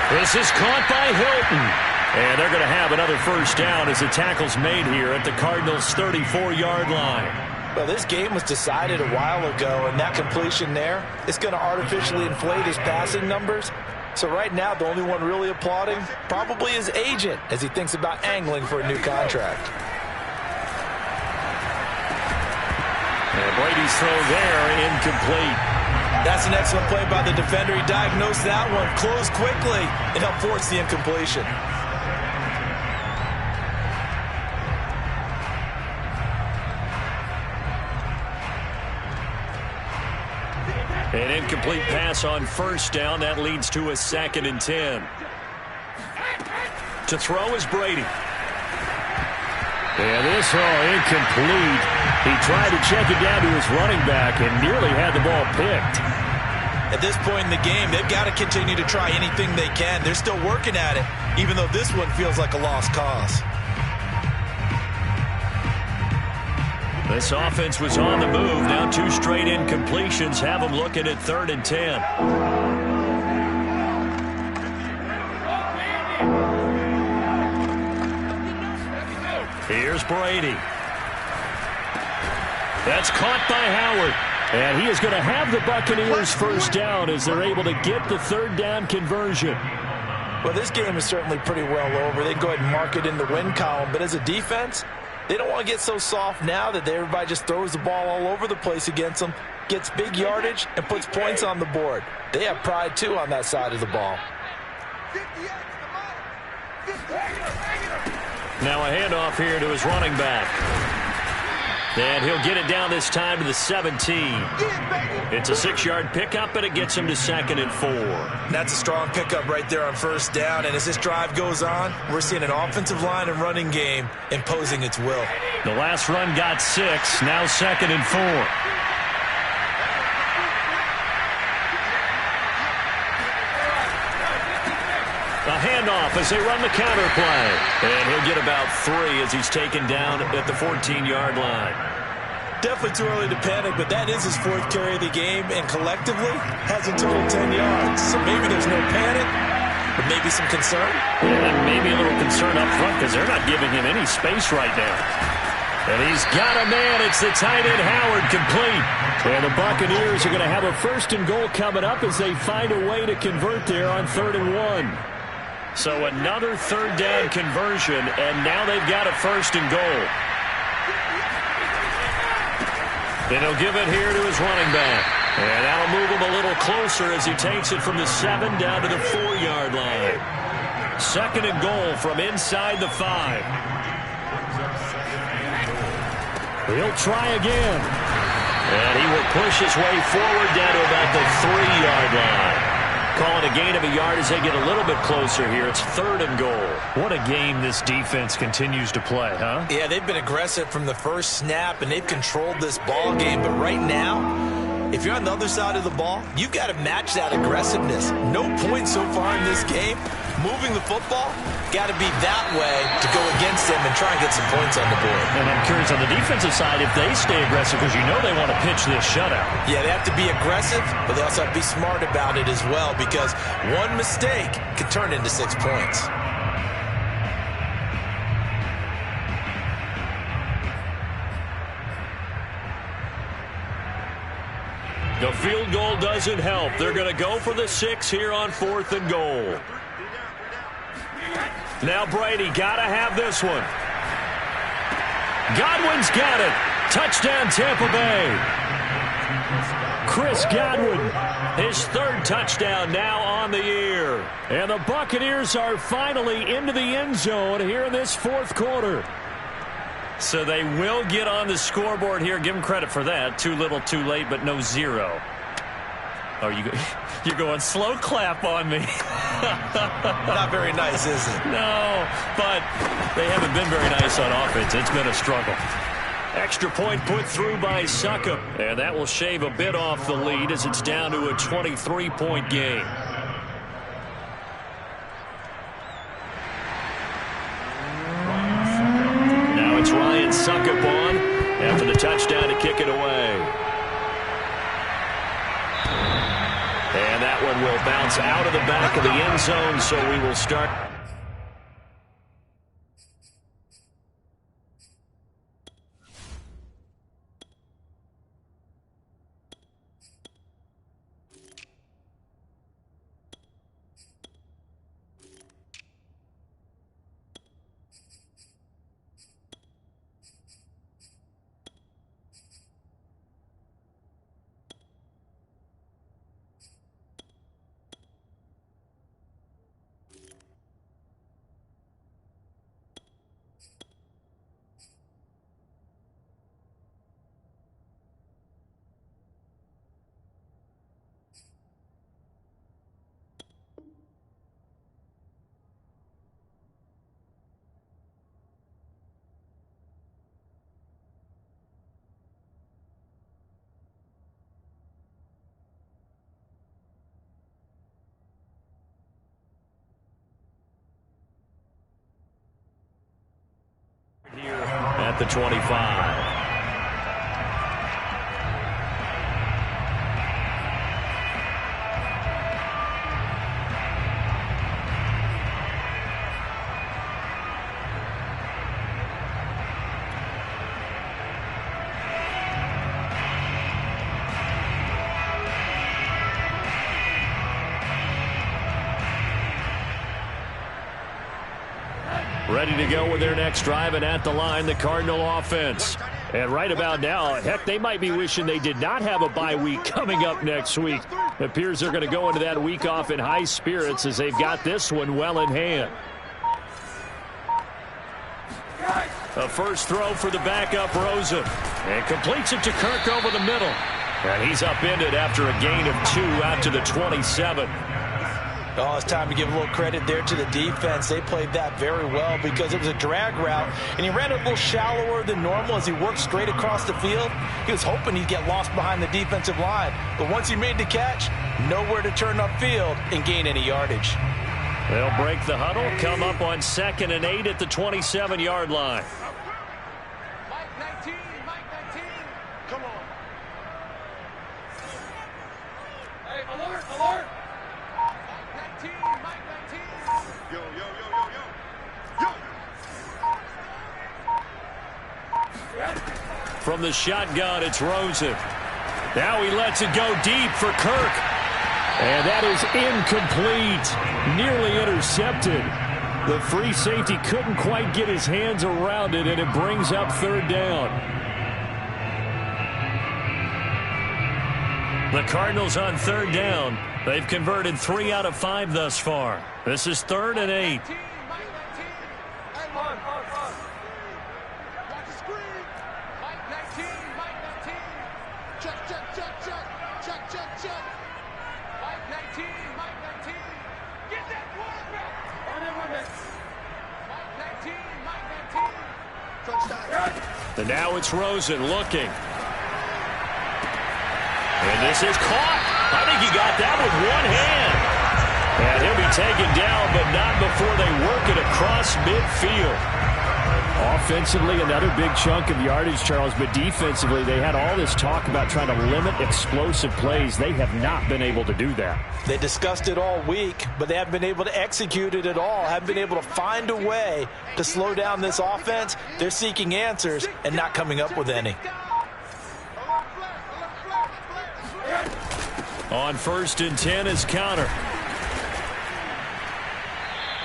This is caught by Hilton. And they're going to have another first down as the tackle's made here at the Cardinals' 34-yard line. Well, this game was decided a while ago, and that completion there is going to artificially inflate his passing numbers. So right now, the only one really applauding probably his agent as he thinks about angling for a new contract. And Brady's throw there, incomplete. That's an excellent play by the defender. He diagnosed that one, closed quickly, and helped force the incompletion. An incomplete pass on first down. That leads to a 2nd and 10. To throw is Brady. And this incomplete. He tried to check it down to his running back and nearly had the ball picked. At this point in the game, they've got to continue to try anything they can. They're still working at it, even though this one feels like a lost cause. This offense was on the move. Now 2 straight incompletions have them looking at 3rd and 10. Here's Brady. That's caught by Howard. And he is going to have the Buccaneers first down as they're able to get the 3rd down conversion. Well, this game is certainly pretty well over. They can go ahead and mark it in the win column. But as a defense, they don't want to get so soft now that everybody just throws the ball all over the place against them, gets big yardage, and puts points on the board. They have pride, too, on that side of the ball. Now a handoff here to his running back. And he'll get it down this time to the 17. It's a 6-yard pickup, and it gets him to 2nd and 4. That's a strong pickup right there on first down. And as this drive goes on, we're seeing an offensive line and running game imposing its will. The last run got 6, now 2nd and 4. A handoff as they run the counter play. And he'll get about 3 as he's taken down at the 14-yard line. Definitely too early to panic, but that is his 4th carry of the game, and collectively has a total 10 yards. So maybe there's no panic, but maybe some concern. And maybe a little concern up front because they're not giving him any space right now. And he's got a man. It's the tight end Howard, complete. And the Buccaneers are going to have a 1st and goal coming up as they find a way to convert there on 3rd and 1. So another 3rd down conversion, and now they've got a 1st and goal. And he'll give it here to his running back. And that'll move him a little closer as he takes it from the 7 down to the 4-yard line. 2nd and goal from inside the 5. He'll try again. And he will push his way forward down to about the 3-yard line. Calling a gain of a yard as they get a little bit closer here. It's 3rd and goal. What a game this defense continues to play, huh? Yeah, they've been aggressive from the first snap, and they've controlled this ball game. But right now, if you're on the other side of the ball, you've got to match that aggressiveness. No points so far in this game. Moving the football, got to be that way to go against them and try and get some points on the board. And I'm curious on the defensive side if they stay aggressive because you know they want to pitch this shutout. Yeah, they have to be aggressive, but they also have to be smart about it as well because one mistake could turn into 6 points. The field goal doesn't help. They're going to go for the 6 here on 4th and goal. Now Brady got to have this one. Godwin's got it. Touchdown Tampa Bay. Chris Godwin, his 3rd touchdown now on the year. And the Buccaneers are finally into the end zone here in this 4th quarter. So they will get on the scoreboard here. Give them credit for that. Too little, too late, but no 0. Oh, you're going slow clap on me. Not very nice, is it? No, but they haven't been very nice on offense. It's been a struggle. Extra point put through by Succop, and that will shave a bit off the lead as it's down to a 23-point game. Now it's Ryan Succop on after the touchdown to kick it away. And And that one will bounce out of the back of the end zone, so we will start. Here at the 25. Ready to go with their next drive, and at the line, the Cardinal offense. And right about now, heck, they might be wishing they did not have a bye week coming up next week. It appears they're going to go into that week off in high spirits as they've got this one well in hand. A first throw for the backup, Rosen. And completes it to Kirk over the middle. And he's upended after a gain of 2 out to the 27. Oh, it's time to give a little credit there to the defense. They played that very well because it was a drag route, and he ran a little shallower than normal as he worked straight across the field. He was hoping he'd get lost behind the defensive line, but once he made the catch, nowhere to turn upfield and gain any yardage. They'll break the huddle, come up on 2nd and 8 at the 27-yard line. Mike 19, come on. Hey, alert, alert. From the shotgun, it's Rosen. Now he lets it go deep for Kirk. And that is incomplete. Nearly intercepted. The free safety couldn't quite get his hands around it, and it brings up 3rd down. The Cardinals on 3rd down. They've converted 3 out of 5 thus far. This is 3rd and 8. And now it's Rosen looking. And this is caught. I think he got that with one hand. And he'll be taken down, but not before they work it across midfield. Offensively, another big chunk of yardage, Charles, but defensively, they had all this talk about trying to limit explosive plays. They have not been able to do that. They discussed it all week, but they haven't been able to execute it at all, haven't been able to find a way to slow down this offense. They're seeking answers and not coming up with any. On 1st and 10 is counter.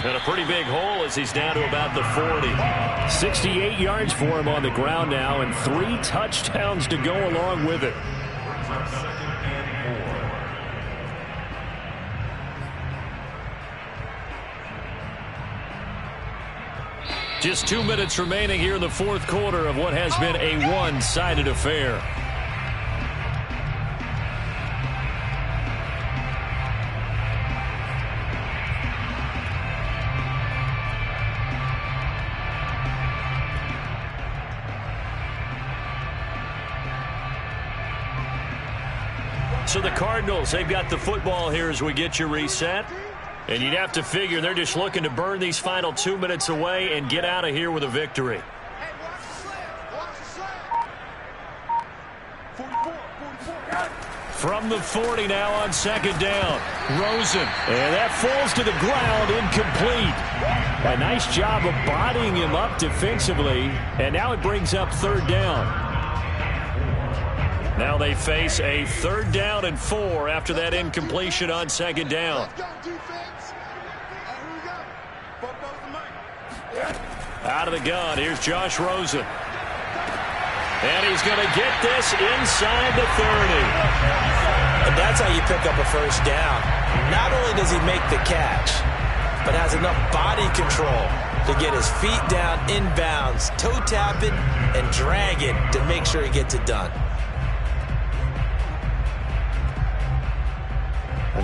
And a pretty big hole as he's down to about the 40. 68 yards for him on the ground now, and 3 touchdowns to go along with it. Just 2 minutes remaining here in the 4th quarter of what has been a one-sided affair. So the Cardinals, they've got the football here as we get you reset. And you'd have to figure they're just looking to burn these final 2 minutes away and get out of here with a victory. From the 40 now on second down. Rosen. And that falls to the ground, incomplete. A nice job of bodying him up defensively. And now it brings up third down. Now they face a 3rd down and 4 after that incompletion on second down. Out of the gun, here's Josh Rosen. And he's going to get this inside the 30. And that's how you pick up a first down. Not only does he make the catch, but has enough body control to get his feet down inbounds, toe tapping and dragging to make sure he gets it done.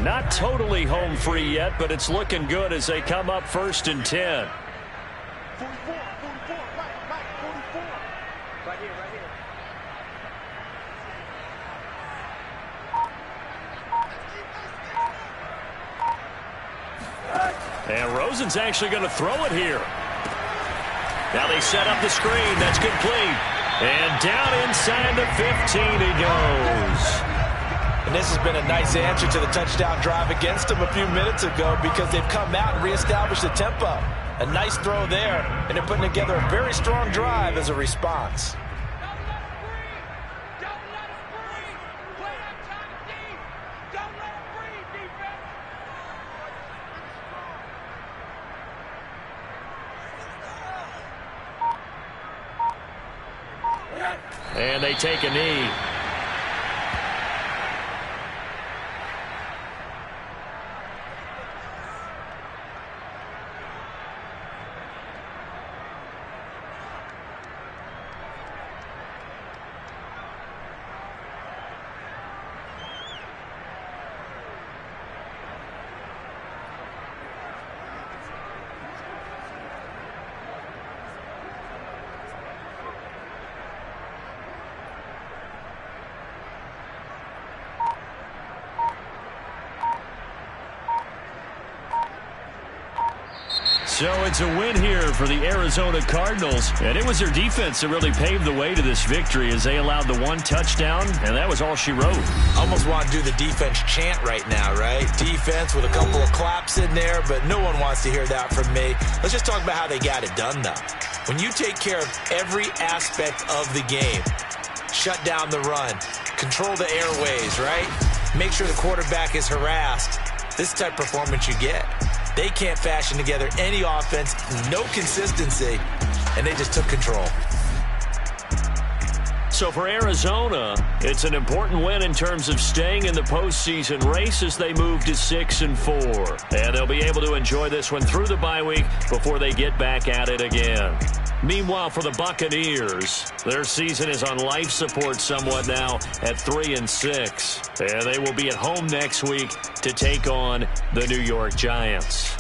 Not totally home free yet, but it's looking good as they come up 1st and 10. 44, Mike, 44. Right here. And Rosen's actually going to throw it here. Now they set up the screen. That's complete. And down inside the 15 he goes. And this has been a nice answer to the touchdown drive against them a few minutes ago because they've come out and reestablished the tempo. A nice throw there, and they're putting together a very strong drive as a response. And they take a knee. So it's a win here for the Arizona Cardinals. And it was their defense that really paved the way to this victory as they allowed the 1 touchdown, and that was all she wrote. Almost want to do the defense chant right now, right? Defense with a couple of claps in there, but no one wants to hear that from me. Let's just talk about how they got it done, though. When you take care of every aspect of the game, shut down the run, control the airways, right? Make sure the quarterback is harassed. This type of performance you get. They can't fashion together any offense, no consistency, and they just took control. So for Arizona, it's an important win in terms of staying in the postseason race as they move to 6-4. And they'll be able to enjoy this one through the bye week before they get back at it again. Meanwhile, for the Buccaneers, their season is on life support somewhat now at 3-6. And they will be at home next week to take on the New York Giants.